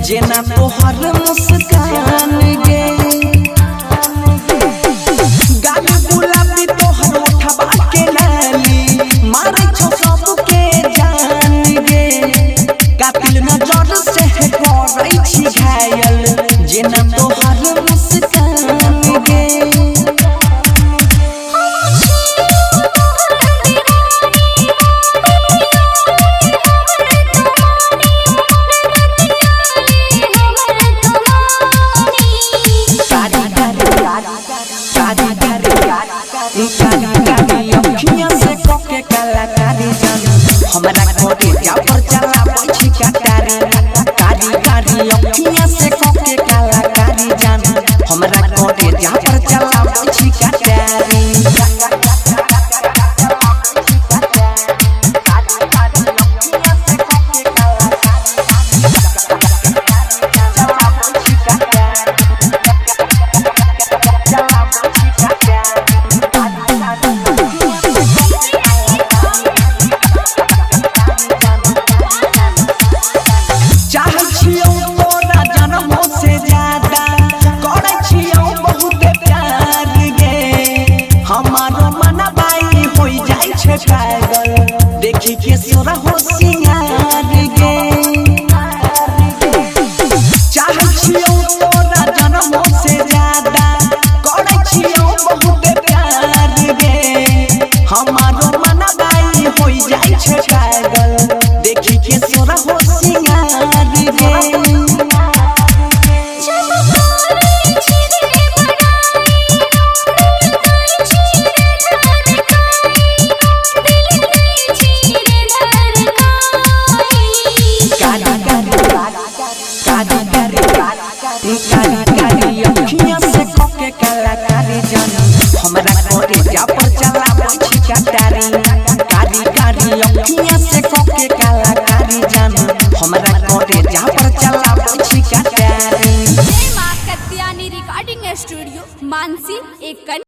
जेना तोहर मुस्कान गे गाली गुलाबी तोहर उठवा के लाली मारे छो सबके जान गे कातिल नजर से करै छी घायल जेना तोहर मुस्कान गे हमरा कोटे जा पर चला पछी कटारी कारी कारी अखियां से कोके काला कारी जान हमरा कोटे जा पर चला पछी कटारी देखी के सोरा हो सिंगार गे चाहे छियो तोरा जन्म से ज्यादा करे छियो बहुत प्यार गे हमारो मनबाई होई जाय छै पागल देखी के सोरा हो सिंगार गे हमरा कोटे जा पर चला पछी कटारी